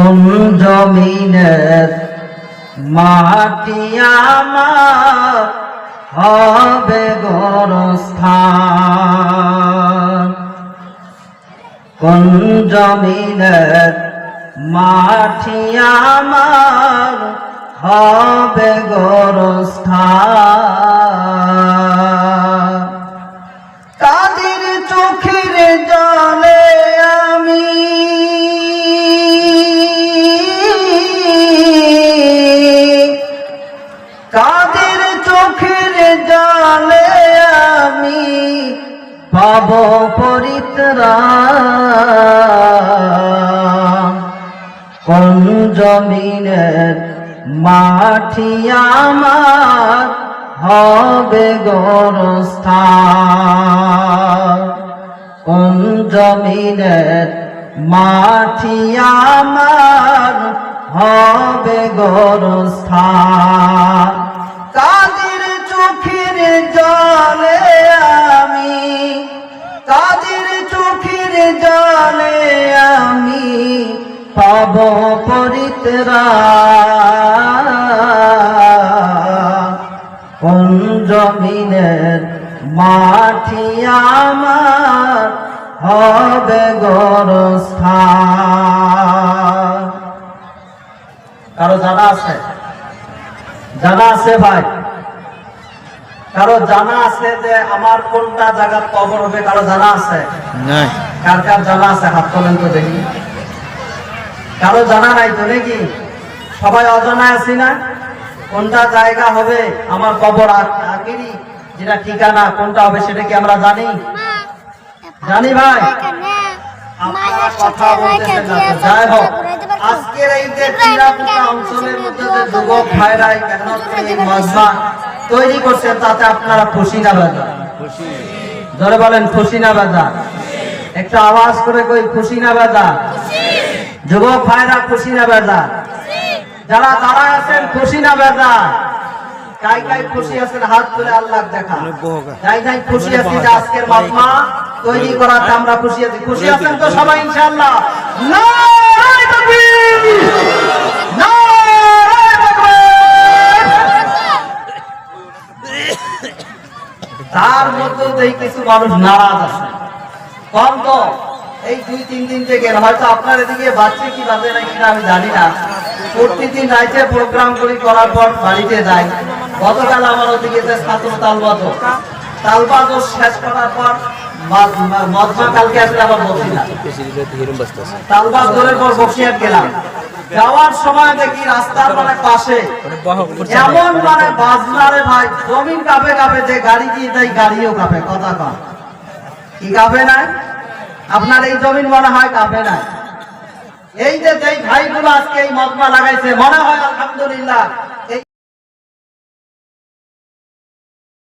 কোন জমিনের মাটি আমার হবে গোরস্থান, কোন জমিনের মাটি আমার হবে গোরস্থান। কাদের চোখের জলে আমি কাদের চোখের জলে আমি পাব পরিত্রাণ, কোন জমিনের মাটি আমার হবে গোরস্থান, কোন জমিনের মাটি আমার হবে গোরস্থান। কাদের চোখের জলে আমি কাদের চোখের জলে আমি পাব পরিত্রাণ, কোন জমিনের মাটি আমার হবে গোরস্থান। কারো জানা আছে? জানা আছে ভাই? কারো জানা আছে যে আমার কোনটা জায়গা কবর হবে? কারো জানা আছে? কার কার জানা আছে হাত তোলেন তো দেখি। কারো জানা নাই তো নাকি? সবাই অজানা আছি না? কোনটা জায়গা হবে আমার কবর আখেরি যেটা ঠিকানা কোনটা হবে সেটা কি আমরা জানি? জানি ভাই? আপনারা কথা বলতেছেন না। যাই হোক, আজকের এই যে চিরাপুরা অঞ্চলের মধ্যে যে যুবক ভাইরা এই মজমা তৈরি করছেন তাতে আপনারা খুশি না বেজার? জোরে বলেন খুশি না বেজার? একটু আওয়াজ করে কই খুশি না বেজার? যুবক ভাইরা খুশি না বেজার? যারা দাঁড়ায় আছেন খুশি না বেজার? কাই কাই খুশি আছেন হাত তুলে আল্লাহ দেখা। যাই যাই খুশি আছি যে আজকের মজমা তৈরি করাতে আমরা খুশি আছি। খুশি আছেন তো সবাই ইনশাআল্লাহ? নারে তাকবীর, নারে তাকবীর। তার মধ্যেই কিছু মানুষ নারাজ আছে। কম তো এই 2-3 দিন থেকে হয়তো আপনার এদিকে বাচ্চা কি বাজে না কিনা আমি জানি না। প্রতিদিন রাইতে প্রোগ্রাম করার পর বাড়িতে যাই। গতকাল আমার ওদিকে যে ছাত্র তালবাজ শেষ করার পর মজমা কালকে আসলে আবার বসিলাম, তালবাজ ধরের পর বসিয়ার গেলাম। যাওয়ার সময় দেখি রাস্তার মানে পাশে এমন মানে বাজনারে ভাই জমিন কাঁপে কাঁপে, যে গাড়ি দিয়ে যাই গাড়িও কাঁপে। কথা কন কি কাঁপে না? আপনার এই জমিন মনে হয় কাঁপে না? এই যে যেই ভাইগুলো আজকে এই মজমা লাগাইছে মনে হয় আলহামদুলিল্লাহ